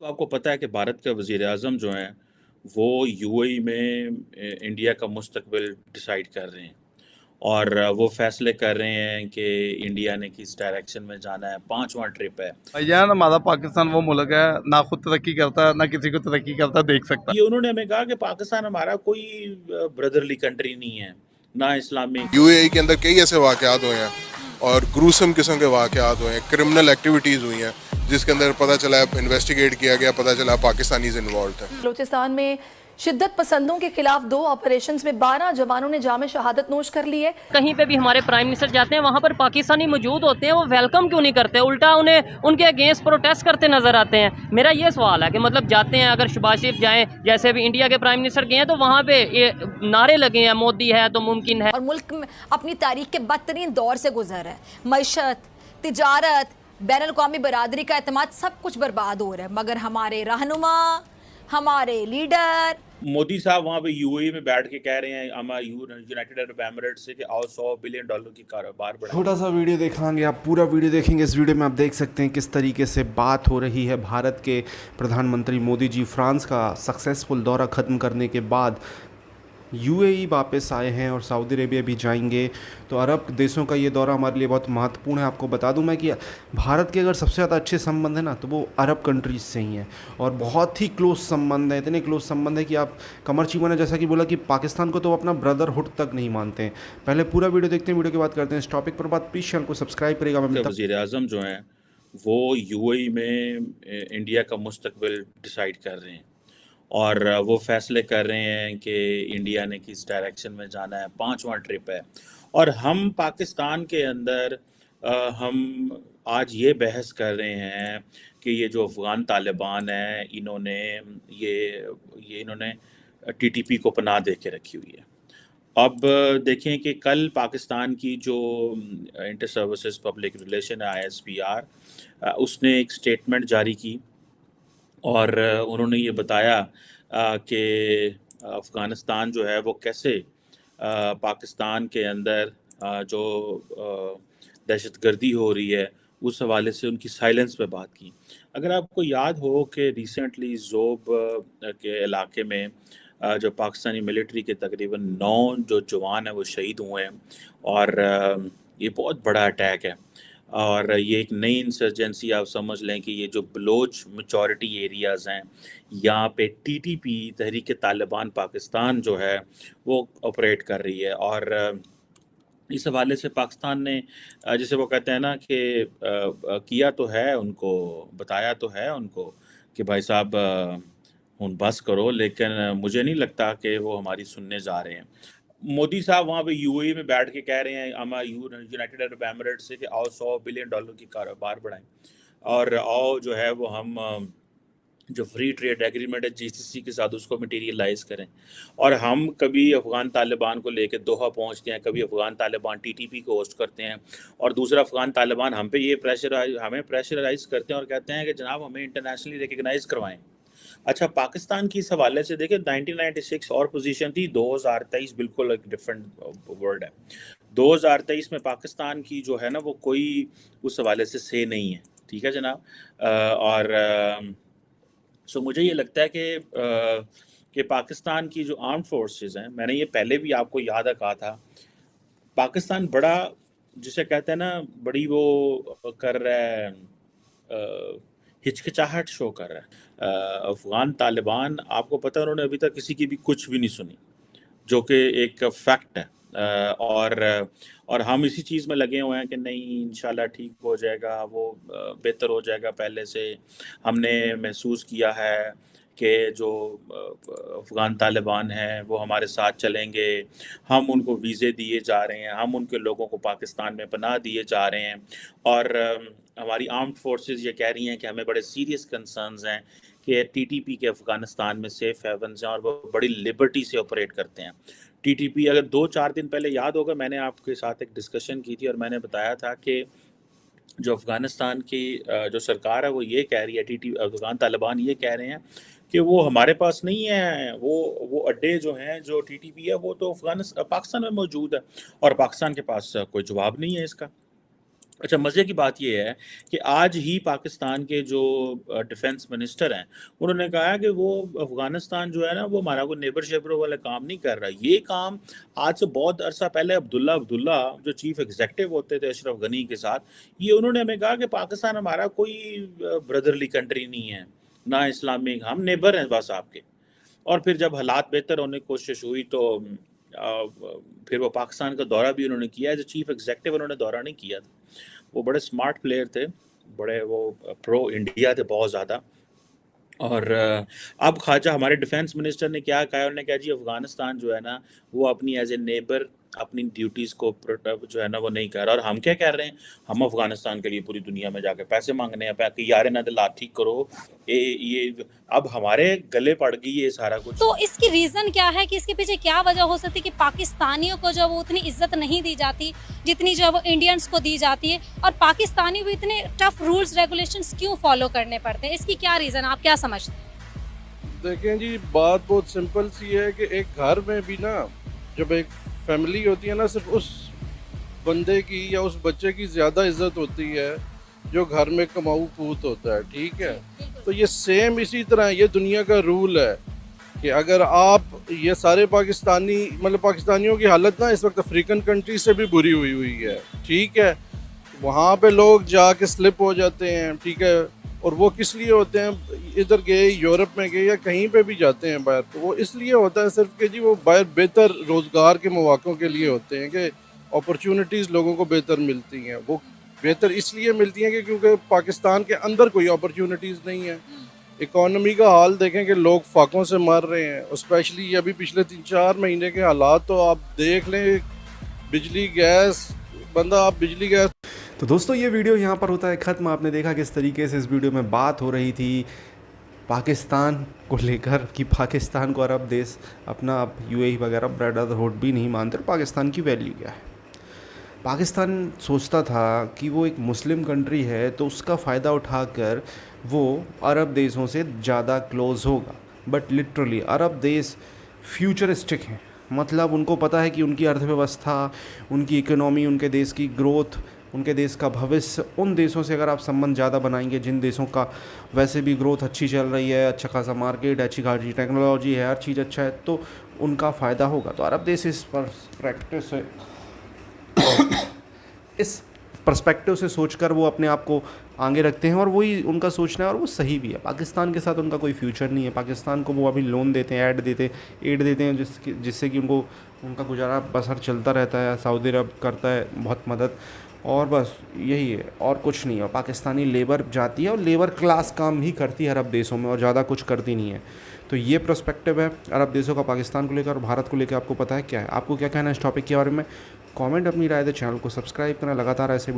तो आपको पता है कि भारत के वज़ीर-ए-आज़म जो हैं, वो यूएई में इंडिया का मुस्तकबिल डिसाइड कर रहे हैं और वो फ़ैसले कर रहे हैं कि इंडिया ने किस डायरेक्शन में जाना है, 5वां ट्रिप है। भैयान हमारा पाकिस्तान वो मुल्क है ना खुद तरक्की करता है ना किसी को तरक्की करता देख सकता ये उन्होंने हमें कहा कि पाकिस्तान हमारा कोई ब्रदरली कंट्री नहीं है, ना इस्लामिक। यूएई के अंदर कई ऐसे वाक़यात हुए हैं और ग्रूसम किस्म के वाक़यात हुए हैं, क्रिमिनल एक्टिविटीज़ हुई हैं जिसके अंदर पता चला इन्वेस्टिगेट किया गया, पता चला पाकिस्तानीज़ इन्वॉल्व थे। बलूचिस्तान में शिद्दत पसंदों के खिलाफ 2 ऑपरेशंस में 12 जवानों ने जामे शहादत नोश कर ली है। कहीं पे भी हमारे प्राइम मिनिस्टर जाते हैं वहाँ पर पाकिस्तानी मौजूद होते हैं, वो वेलकम क्यों नहीं करते, उल्टा उन्हें उनके अगेंस्ट प्रोटेस्ट करते नजर आते हैं। मेरा ये सवाल है कि मतलब जाते हैं, अगर शहबाज शरीफ जाएं, जैसे अभी इंडिया के प्राइम मिनिस्टर गए हैं, तो वहाँ पे ये नारे लगे हैं मोदी है तो मुमकिन है। और मुल्क में अपनी तारीख के बदतरीन दौर से गुजर है। मईशत, तिजारत, बैनुल अक़वामी बरादरी का एतमाद सब कुछ बर्बाद हो रहा है, मगर हमारे रहनुमा, हमारे लीडर मोदी साहब वहाँ पे यूएई में बैठ के कह रहे हैं यूनाइटेड अरब एमिरेट्स से कि आओ $100 बिलियन की कारोबार बढ़ाएं। छोटा सा वीडियो दिखाएंगे, आप पूरा वीडियो देखेंगे। इस वीडियो में आप देख सकते हैं किस तरीके से बात हो रही है। भारत के प्रधानमंत्री मोदी जी फ्रांस का सक्सेसफुल दौरा ख़त्म करने के बाद यूएई वापस आए हैं और सऊदी अरेबिया भी जाएंगे। तो अरब देशों का ये दौरा हमारे लिए बहुत महत्वपूर्ण है। आपको बता दूं मैं कि भारत के अगर सबसे ज़्यादा अच्छे संबंध हैं ना, तो वो अरब कंट्रीज़ से ही हैं और बहुत ही क्लोज संबंध है, इतने क्लोज संबंध है कि आप कमर चीमा ने जैसा कि बोला कि पाकिस्तान को तो वो अपना ब्रदरहुड तक नहीं मानते हैं। पहले पूरा वीडियो देखते हैं, वीडियो के बाद करते हैं इस टॉपिक पर बात। प्लीज़ चैनल को सब्सक्राइब करेगा। वज़ीर-ए-आज़म जो हैं, वो यूएई में इंडिया का मुस्तकबिल डिसाइड कर रहे हैं और वो फ़ैसले कर रहे हैं कि इंडिया ने किस डायरेक्शन में जाना है, 5वां ट्रिप है। और हम पाकिस्तान के अंदर हम आज ये बहस कर रहे हैं कि ये जो अफ़गान तालिबान हैं, इन्होंने टीटीपी को पनाह दे के रखी हुई है। अब देखें कि कल पाकिस्तान की जो इंटर सर्विसेज पब्लिक रिलेशन है, आईएसपीआर, उसने एक स्टेटमेंट जारी की और उन्होंने ये बताया कि अफ़गानिस्तान जो है वो कैसे पाकिस्तान के अंदर जो दहशतगर्दी हो रही है, उस हवाले से उनकी साइलेंस पे बात की। अगर आपको याद हो कि रिसेंटली ज़ोब के इलाके में जो पाकिस्तानी मिलिट्री के तकरीबन 9 जो जवान हैं वो शहीद हुए हैं और ये बहुत बड़ा अटैक है और ये एक नई इंसर्जेंसी आप समझ लें कि ये जो बलोच मेजॉरिटी एरियाज़ हैं, यहाँ पे टीटीपी तहरीक तालिबान पाकिस्तान जो है वो ऑपरेट कर रही है और इस हवाले से पाकिस्तान ने जैसे वो कहते हैं ना कि किया तो है उनको, बताया तो है उनको कि भाई साहब हुन बस करो, लेकिन मुझे नहीं लगता कि वो हमारी सुनने जा रहे हैं। मोदी साहब वहाँ पे यूएई में बैठ के कह रहे हैं यूनाइटेड अरब एमिरेट्स से कि आओ $100 बिलियन की कारोबार बढ़ाएं और आओ जो है वो हम जो फ्री ट्रेड एग्रीमेंट है जीसीसी के साथ उसको मटेरियलाइज करें। और हम कभी अफ़गान तालिबान को लेकर दोहा पहुंचते हैं, कभी अफ़गान तालिबान टीटीपी को होस्ट करते हैं और दूसरा अफ़गान तालिबान हमें प्रेशराइज करते हैं और कहते हैं कि जनाब हमें इंटरनेशनली रिकगनाइज करवाएं। अच्छा, पाकिस्तान की इस हवाले से देखिए 1996 और पोजीशन थी, 2023 बिल्कुल एक डिफरेंट वर्ल्ड है। 2023 में पाकिस्तान की जो है ना वो कोई उस हवाले से नहीं है, ठीक है जनाब। और सो मुझे ये लगता है कि पाकिस्तान की जो आर्म फोर्सेस हैं, मैंने ये पहले भी आपको याद कहा था, पाकिस्तान बड़ा जिसे कहते हैं ना बड़ी वो कर रहा है, हिचकिचाहट शो कर रहा है। अफ़गान तालिबान आपको पता है उन्होंने अभी तक किसी की भी कुछ भी नहीं सुनी, जो कि एक फैक्ट है। और हम इसी चीज़ में लगे हुए हैं कि नहीं इंशाल्लाह ठीक हो जाएगा, वो बेहतर हो जाएगा पहले से। हमने महसूस किया है कि जो अफ़गान तालिबान हैं वो हमारे साथ चलेंगे, हम उनको वीज़े दिए जा रहे हैं, हम उनके लोगों को पाकिस्तान में पनाह दिए जा रहे हैं और हमारी आर्म्ड फोर्सेस ये कह रही हैं कि हमें बड़े सीरियस कंसर्न्स हैं कि टीटीपी के अफ़गानिस्तान में सेफ़ हेवन्स हैं और वो बड़ी लिबर्टी से ऑपरेट करते हैं। टीटीपी अगर 2-4 दिन पहले याद होगा मैंने आपके साथ एक डिस्कशन की थी और मैंने बताया था कि जो अफ़गानिस्तान की जो सरकार है वो ये कह रही है, अफ़गान तालिबान ये कह रहे हैं कि वो हमारे पास नहीं है, वो अड्डे जो हैं जो टीटीपी है वो तो पाकिस्तान में मौजूद है और पाकिस्तान के पास कोई जवाब नहीं है इसका। अच्छा, मज़े की बात ये है कि आज ही पाकिस्तान के जो डिफेंस मिनिस्टर हैं, उन्होंने कहा है कि वो अफ़गानिस्तान जो है ना, वो हमारा कोई नेबर शेबरों वाला काम नहीं कर रहा। ये काम आज से बहुत अरसा पहले अब्दुल्ला जो चीफ़ एग्ज़ीक्युटिव होते थे अशरफ गनी के साथ, ये उन्होंने हमें कहा कि पाकिस्तान हमारा कोई ब्रदरली कंट्री नहीं है, ना इस्लामिक, हम नेबर हैं बस आपके। और फिर जब हालात बेहतर होने की कोशिश हुई तो फिर वो पाकिस्तान का दौरा भी उन्होंने किया। एज़ अ चीफ़ एग्ज़ीक्युटिव उन्होंने दौरा नहीं किया था। वो बड़े स्मार्ट प्लेयर थे, बड़े वो प्रो इंडिया थे बहुत ज़्यादा। और अब ख़ाजा हमारे डिफेंस मिनिस्टर ने क्या कहा, उन्होंने कहा जी अफ़गानिस्तान जो है ना, वो अपनी एज़ ए नेबर अपनी ड्यूटीज़ को जो है ना वो नहीं कर रहा। और हम क्या कह रहे हैं, हम अफ़गानिस्तान के लिए पूरी दुनिया में जाके पैसे मांगने हैं कि यार ना दिला ठीक करो, ये अब हमारे गले पड़ गई ये सारा कुछ। तो इसकी रीज़न क्या है कि इसके पीछे क्या वजह हो सकती है कि पाकिस्तानियों को जो वो उतनी इज्जत नहीं दी जाती जितनी जो वो इंडियंस को दी जाती है, और पाकिस्तानी भी इतने टफ रूल्स रेगुलेशंस क्यों फॉलो करने पड़ते हैं? इसकी क्या रीज़न, आप क्या समझते हैं? देखें जी, बात बहुत सिंपल सी है कि एक घर में भी ना, जब एक फैमिली होती है ना, सिर्फ उस बंदे की या उस बच्चे की ज़्यादा इज्जत होती है जो घर में कमाऊ पूत होता है, ठीक है। तो ये सेम इसी तरह ये दुनिया का रूल है कि अगर आप ये सारे पाकिस्तानी, मतलब पाकिस्तानियों की हालत ना इस वक्त अफ्रीकन कंट्री से भी बुरी हुई है, ठीक है। वहाँ पे लोग जाके स्लिप हो जाते हैं, ठीक है। और वो किस लिए होते हैं, इधर गए यूरोप में गए या कहीं पे भी जाते हैं बाहर, तो वो इसलिए होता है सिर्फ कि जी वो बाहर बेहतर रोज़गार के मौक़ों के लिए होते हैं कि अपॉर्चुनिटीज़ लोगों को बेहतर मिलती हैं। वो बेहतर इसलिए मिलती हैं कि क्योंकि पाकिस्तान के अंदर कोई अपॉर्चुनिटीज़ नहीं है। इकॉनमी का हाल देखें कि लोग फाकों से मर रहे हैं, स्पेशली अभी पिछले 3-4 महीने के हालात तो आप देख लें। बिजली गैस, बंदा आप बिजली गैस। तो दोस्तों ये वीडियो यहाँ पर होता है ख़त्म। आपने देखा किस तरीके से इस वीडियो में बात हो रही थी पाकिस्तान को लेकर कि पाकिस्तान को अरब देश अपना यूएई वगैरह ब्रदरहुड भी नहीं मानते और पाकिस्तान की वैल्यू क्या है। पाकिस्तान सोचता था कि वो एक मुस्लिम कंट्री है तो उसका फ़ायदा उठाकर वो अरब देशों से ज़्यादा क्लोज़ होगा, बट लिटरली अरब देश फ्यूचरिस्टिक हैं। मतलब उनको पता है कि उनकी अर्थव्यवस्था, उनकी इकोनॉमी, उनके देश की ग्रोथ, उनके देश का भविष्य, उन देशों से अगर आप संबंध ज़्यादा बनाएंगे जिन देशों का वैसे भी ग्रोथ अच्छी चल रही है, अच्छा खासा मार्केट, अच्छी खासी टेक्नोलॉजी है, हर चीज़ अच्छा है, तो उनका फ़ायदा होगा। तो अरब देश इस पर्सपेक्टिव से सोचकर वो अपने आप को आगे रखते हैं और वही उनका सोचना है और वो सही भी है। पाकिस्तान के साथ उनका कोई फ्यूचर नहीं है। पाकिस्तान को वो अभी लोन देते हैं, एड देते हैं जिससे कि उनका गुजारा बसर चलता रहता है। सऊदी अरब करता है बहुत मदद, और बस यही है और कुछ नहीं है। पाकिस्तानी लेबर जाती है और लेबर क्लास काम ही करती है अरब देशों में और ज़्यादा कुछ करती नहीं है। तो ये पर्सपेक्टिव है अरब देशों का पाकिस्तान को लेकर और भारत को लेकर। आपको पता है क्या है, आपको क्या कहना है इस टॉपिक के बारे में? कमेंट अपनी राय दे, चैनल को सब्सक्राइब करना, लगातार ऐसे